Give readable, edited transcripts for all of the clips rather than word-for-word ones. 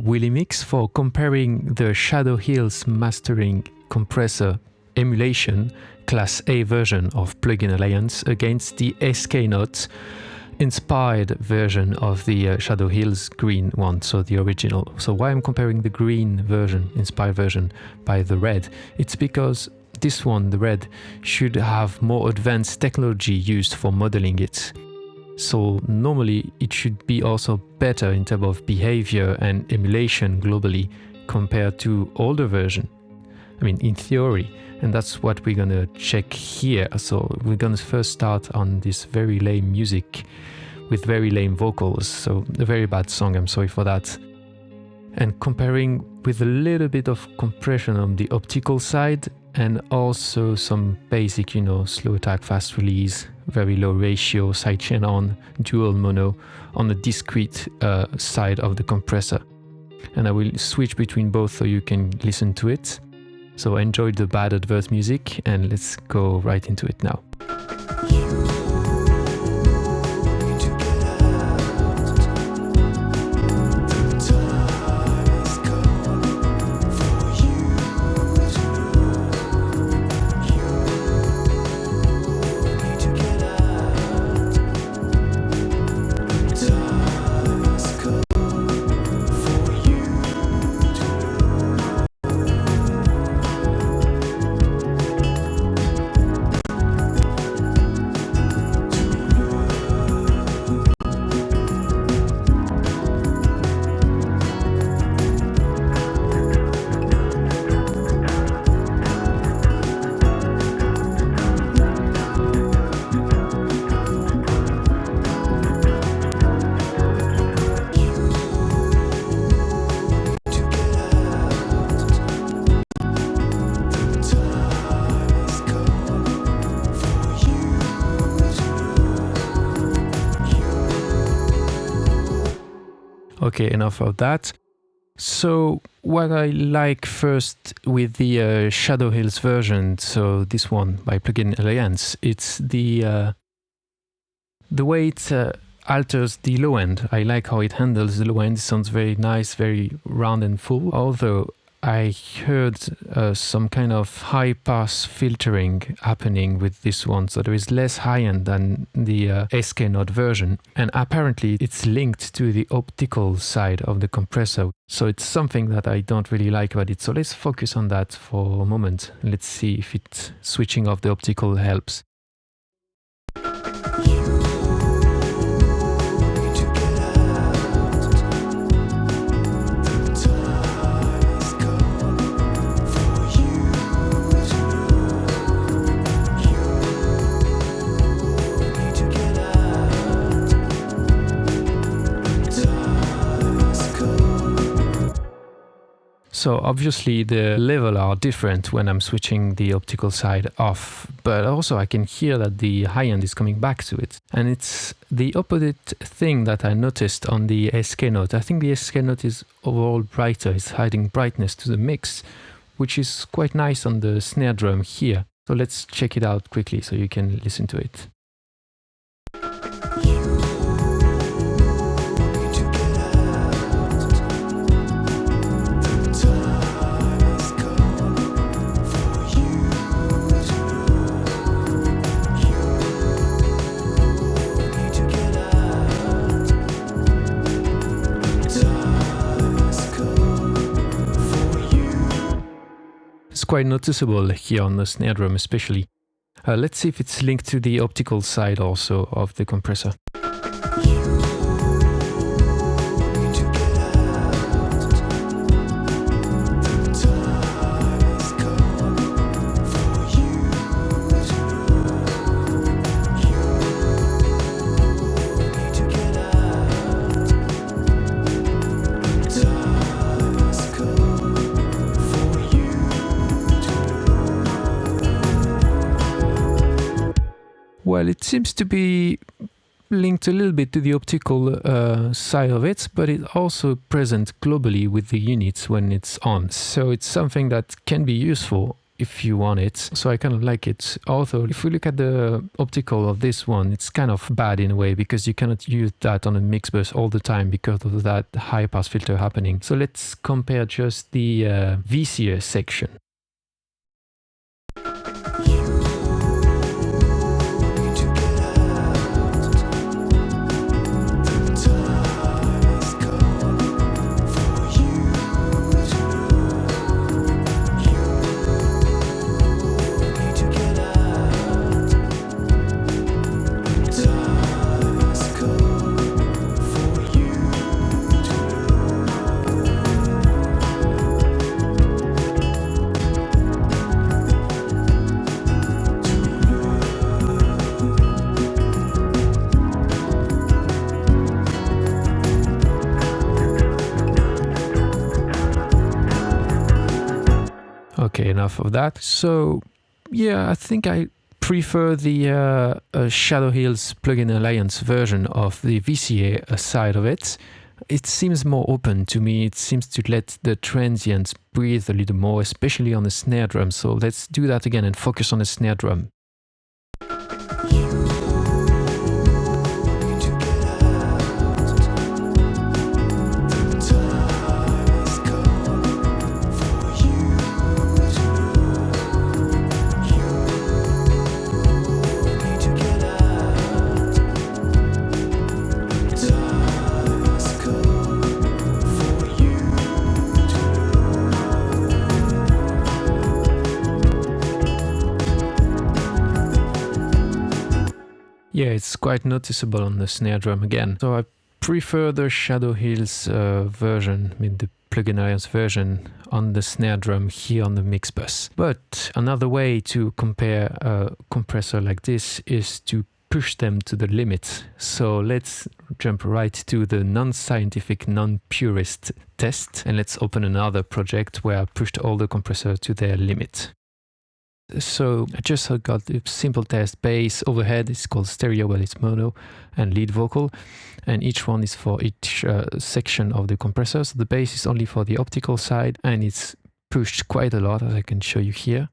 Willy Mix for comparing the Shadow Hills mastering compressor emulation Class A version of Plugin Alliance against the Sk Note inspired version of the Shadow Hills green one, so the original. So why I'm comparing the green version, inspired version, by the red? It's because this one, the red, should have more advanced technology used for modeling it. So normally it should be also better in terms of behavior and emulation globally compared to older version. I mean, in theory, and that's what we're gonna check here. So we're gonna first start on this very lame music with very lame vocals. So a very bad song, I'm sorry for that. And comparing with a little bit of compression on the optical side and also some basic, slow attack, fast release, very low ratio, sidechain on, dual mono on the discrete side of the compressor. And I will switch between both so you can listen to it. So enjoy the bad adverse music and let's go right into it now. Okay, enough of that. So what I like first with the Shadow Hills version, so this one by Plugin Alliance, it's the way it alters the low end. I like how it handles the low end. It sounds very nice, very round and full. Although I heard some kind of high pass filtering happening with this one, so there is less high end than the Sk Note version, and apparently it's linked to the optical side of the compressor, so it's something that I don't really like about it. So let's focus on that for a moment. Let's see if switching off the optical helps. So obviously the level are different when I'm switching the optical side off, but also I can hear that the high end is coming back to it. And it's the opposite thing that I noticed on the Sk Note. I think the Sk Note is overall brighter, it's hiding brightness to the mix, which is quite nice on the snare drum here. So let's check it out quickly so you can listen to it. It's quite noticeable here on the snare drum especially. Let's see if it's linked to the optical side also of the compressor. Well, it seems to be linked a little bit to the optical side of it, but it's also present globally with the units when it's on. So it's something that can be useful if you want it. So I kind of like it. Although if we look at the optical of this one, it's kind of bad in a way because you cannot use that on a mix bus all the time because of that high pass filter happening. So let's compare just the VCA section. Okay, enough of that. So yeah, I think I prefer the Shadow Hills Plugin Alliance version of the VCA side of it. It seems more open to me. It seems to let the transients breathe a little more, especially on the snare drum. So let's do that again and focus on the snare drum. Yeah, it's quite noticeable on the snare drum again. So I prefer the Shadow Hills version, I mean the Plugin Alliance version on the snare drum here on the mix bus. But another way to compare a compressor like this is to push them to the limit. So let's jump right to the non-scientific, non-purist test. And let's open another project where I pushed all the compressors to their limit. So I just got a simple test: bass, overhead, it's called stereo but it's mono, and lead vocal, and each one is for each section of the compressor. So the bass is only for the optical side and it's pushed quite a lot, as I can show you here.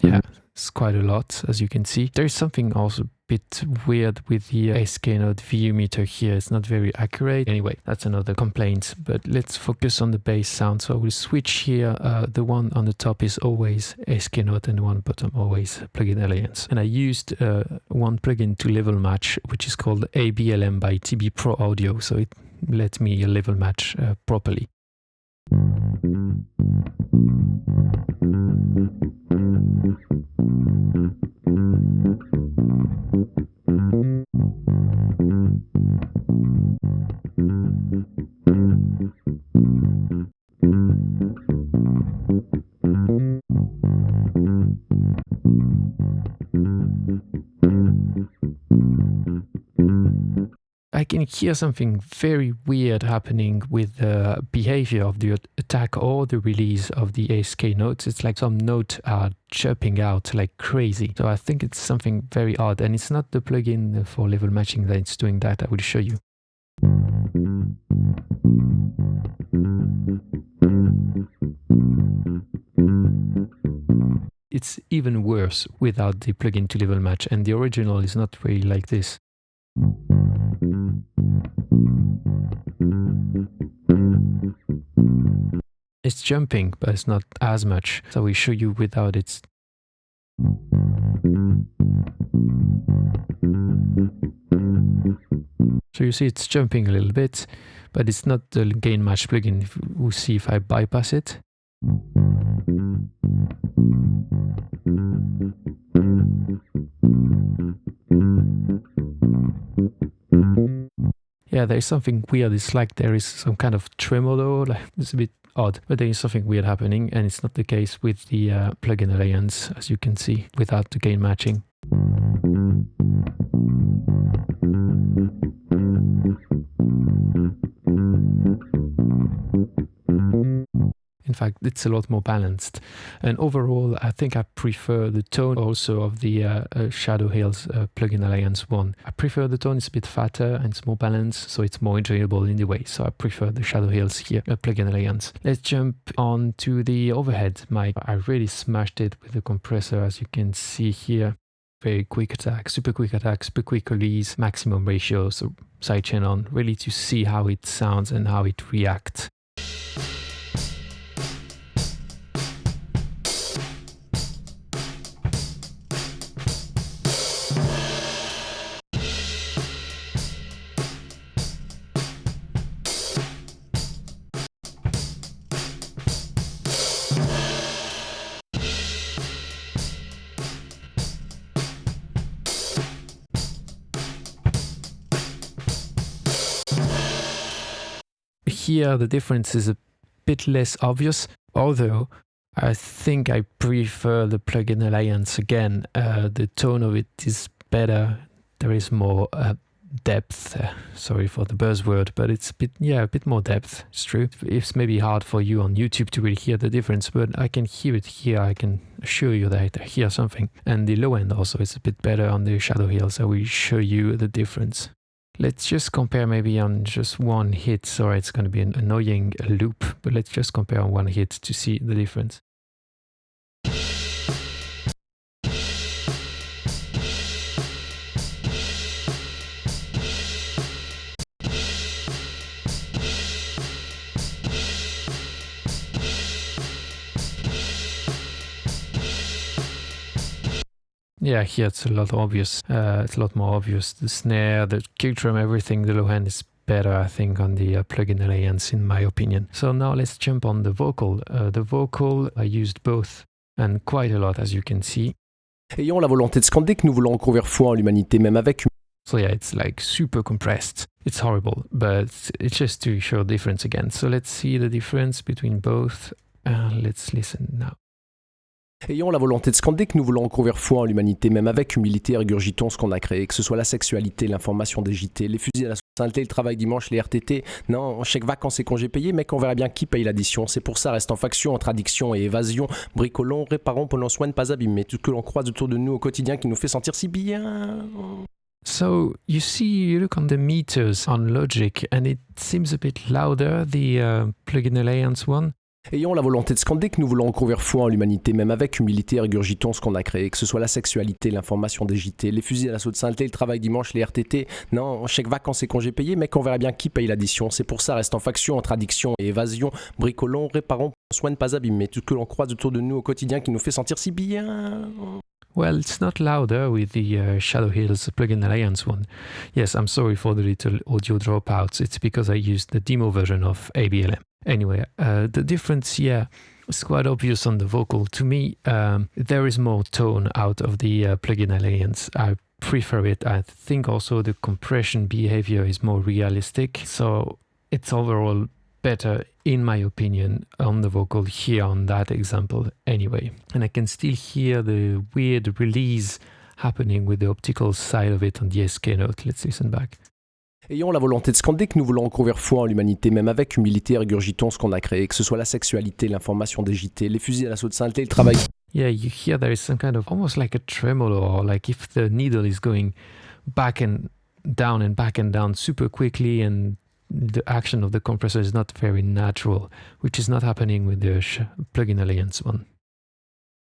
Yeah, it's quite a lot, as you can see. There is something also a bit weird with the Sk Note VU meter here. It's not very accurate. Anyway, that's another complaint, but let's focus on the bass sound. So I will switch here. The one on the top is always Sk Note and the one bottom always Plugin Alliance. And I used one plugin to level match, which is called ABLM by TB Pro Audio. So it let me level match properly. I can hear something very weird happening with the behavior of the attack or the release of the Sk notes. It's like some notes are chirping out like crazy. So I think it's something very odd, and it's not the plugin for level matching that's doing that. I will show you. It's even worse without the plugin to level match, and the original is not really like this. It's jumping, but it's not as much. So we show you without it. So you see it's jumping a little bit, but it's not the gain match plugin. We'll see if I bypass it. Yeah, there is something weird. It's like there is some kind of tremolo. Like it's a bit odd, but there is something weird happening, and it's not the case with the Plugin Alliance, as you can see, without the gain matching. In fact, it's a lot more balanced. And overall, I think I prefer the tone also of the Shadow Hills Plugin Alliance one. I prefer the tone, it's a bit fatter and it's more balanced, so it's more enjoyable in the way. So I prefer the Shadow Hills here, Plugin Alliance. Let's jump on to the overhead mic. I really smashed it with the compressor, as you can see here. Very quick attack, super quick release, maximum ratio, so sidechain on, really to see how it sounds and how it reacts. Here the difference is a bit less obvious, although I think I prefer the Plugin Alliance again. The tone of it is better, there is more depth, sorry for the buzzword, but it's a bit more depth, it's true. It's maybe hard for you on YouTube to really hear the difference, but I can hear it here, I can assure you that I hear something. And the low end also is a bit better on the Shadow Hills, I will show you the difference. Let's just compare maybe on just one hit. Sorry, it's going to be an annoying loop, but let's just compare on one hit to see the difference. Yeah, here it's a lot obvious. It's a lot more obvious. The snare, the kick drum, everything, the low end is better, I think, on the Plugin Alliance, in my opinion. So now let's jump on the vocal. The vocal, I used both, and quite a lot, as you can see. Ayant la volonté de scander que nous voulons recourir foi en l'humanité, même avec. So yeah, it's like super compressed. It's horrible, but it's just to show difference again. So let's see the difference between both. Let's listen now. Ayant la volonté de scander que nous voulons recourir foi en l'humanité, même avec humilité, régurgitons ce qu'on a créé, que ce soit la sexualité, l'information des JT, les fusils à la sainteté, le travail dimanche, les RTT. Non, chèque vacances et congés payés, mec, on verra bien qui paye l'addition. C'est pour ça, reste en faction, entre addiction et évasion. Bricolons, réparons, prenons soin de ne pas abîmer tout ce que l'on croise autour de nous au quotidien qui nous fait sentir si bien. So you see, you look on the meters on Logic, and it seems a bit louder, the Plugin Alliance one. Ayant la volonté de scander que nous voulons recourir foi en l'humanité, même avec humilité, régurgitons ce qu'on a créé, que ce soit la sexualité, l'information des JT, les fusils à la sainteté, le travail dimanche, les RTT. Non, chèque vacances et congés payés, mec, on verra bien qui paye l'addition. C'est pour ça, reste en faction, entre addiction et évasion. Bricolons, réparons, prenons soin de ne pas abîmer tout ce que l'on croise autour de nous au quotidien qui nous fait sentir si bien. Well, it's not louder with the Shadow Hills Plugin Alliance one. Yes, I'm sorry for the little audio dropouts. It's because I used the demo version of ABLM. Anyway, the difference, yeah, is quite obvious on the vocal. To me, there is more tone out of the Plugin Alliance. I prefer it. I think also the compression behavior is more realistic. So it's overall better, in my opinion, on the vocal here on that example anyway. And I can still hear the weird release happening with the optical side of it on the Sk Note. Let's listen back. Ayant la volonté de scander que nous voulons recourir foi en l'humanité, même avec humilité, régurgitons ce qu'on a créé, que ce soit la sexualité, l'information des JT, les fusils à la sainteté, le travail. Yeah, you hear there is some kind of almost like a tremolo, or like if the needle is going back and down super quickly, and the action of the compressor is not very natural, which is not happening with the Plugin Alliance one.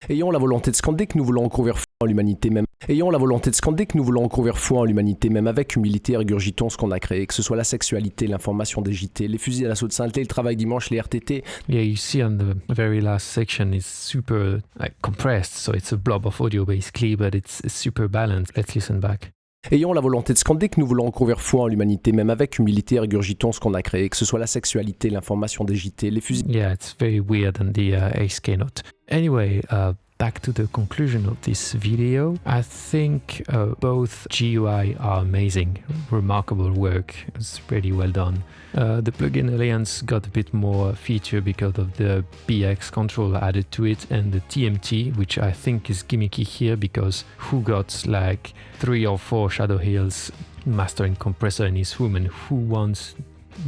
Ayant la volonté de scander que nous voulons recourir foi en l'humanité, même. Ayant la volonté de scander que nous voulons recourir foi en l'humanité, même avec humilité, régurgitons ce qu'on a créé, que ce soit la sexualité, l'information des JT, les fusils à la sainteté, le travail dimanche, les RTT. Yeah, you see on the very last section it's super compressed, so it's a blob of audio basically, but it's super balanced. Let's listen back. Ayant la volonté de scander que nous voulons recourir foi en l'humanité, même avec humilité, régurgitons ce qu'on a créé, que ce soit la sexualité, l'information des JT, les fusils. Yeah, it's very weird on the Sk Note. Anyway, back to the conclusion of this video. I think both GUI are amazing, remarkable work. It's really well done. The Plugin Alliance got a bit more feature because of the BX control added to it, and the TMT, which I think is gimmicky here because who got like 3 or 4 Shadow Hills mastering compressor in his room, and who wants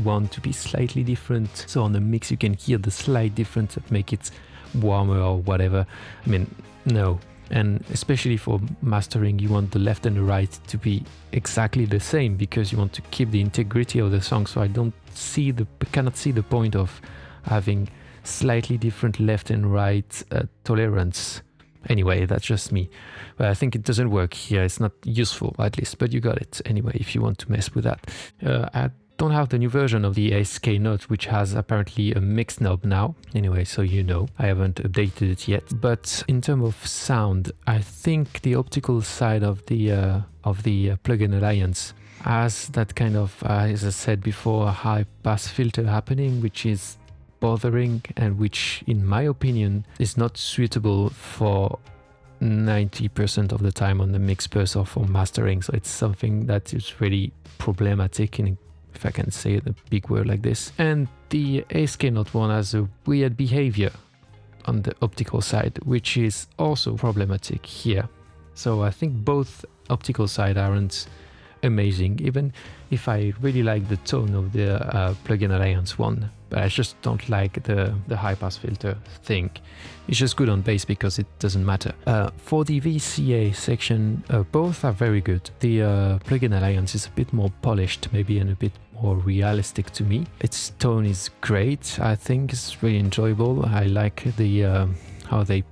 one to be slightly different. So on the mix, you can hear the slight difference that make it warmer or whatever. I mean, no. And especially for mastering, you want the left and the right to be exactly the same because you want to keep the integrity of the song. So I cannot see the point of having slightly different left and right tolerance. Anyway, that's just me. But I think it doesn't work here. It's not useful, at least, but you got it anyway if you want to mess with that. I don't have the new version of the Sk Note, which has apparently a mix knob now. Anyway, so you know, I haven't updated it yet. But in terms of sound, I think the optical side of the plugin alliance has that kind of, as I said before, high pass filter happening, which is bothering and which, in my opinion, is not suitable for 90% of the time on the mixbus or for mastering. So it's something that is really problematic, if I can say the big word like this. And the Sk Note one has a weird behavior on the optical side, which is also problematic here. So I think both optical side aren't amazing, even if I really like the tone of the plugin alliance one, but I just don't like the high pass filter thing. It's just good on bass because it doesn't matter. For the VCA section, both are very good. The plugin alliance is a bit more polished maybe and a bit more realistic to me. Its tone is great. I think it's really enjoyable. I like the how the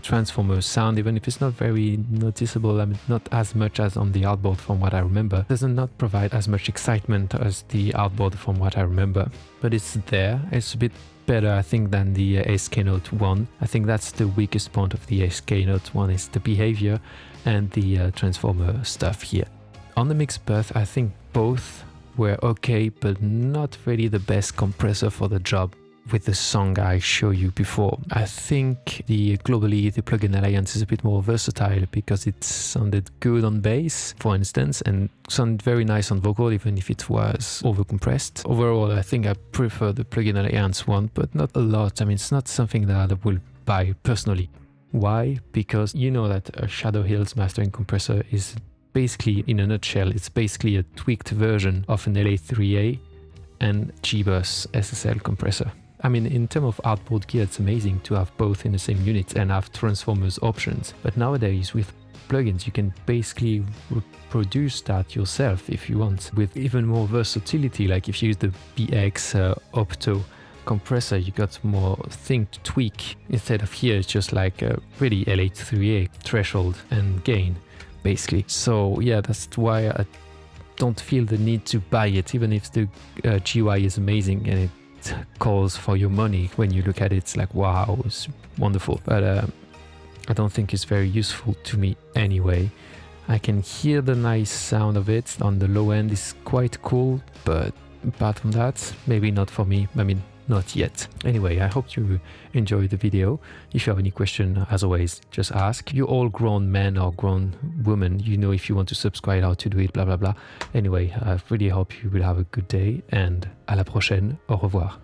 transformers sound, even if it's not very noticeable. I mean, not as much as on the outboard from what I remember. It does not provide as much excitement as the outboard from what I remember, but it's there. It's a bit better, I think, than the Sk Note one. I think that's the weakest point of the Sk Note one, is the behavior and the transformer stuff here. On the mixbus, I think both were okay, but not really the best compressor for the job. With the song I showed you before, I think globally the plugin alliance is a bit more versatile because it sounded good on bass, for instance, and sounded very nice on vocal, even if it was overcompressed. Overall, I think I prefer the plugin alliance one, but not a lot. I mean, it's not something that I will buy personally. Why? Because you know that a Shadow Hills mastering compressor is basically, in a nutshell, it's basically a tweaked version of an LA3A and G-Bus SSL compressor. I mean, in terms of outboard gear, it's amazing to have both in the same unit and have transformers options. But nowadays, with plugins, you can basically reproduce that yourself if you want, with even more versatility. Like if you use the BX Opto compressor, you got more thing to tweak. Instead of here, it's just like a really LA3A threshold and gain, basically. So yeah, that's why I don't feel the need to buy it, even if the GUI is amazing and it calls for your money. When you look at it, it's like, wow, it's wonderful. But I don't think it's very useful to me anyway. I can hear the nice sound of it on the low end. It's quite cool, but apart from that, maybe not for me. I mean, not yet. Anyway, I hope you enjoyed the video. If you have any question, as always, just ask. You're all grown men or grown women. You know, if you want to subscribe, how to do it, blah, blah, blah. Anyway, I really hope you will have a good day, and à la prochaine. Au revoir.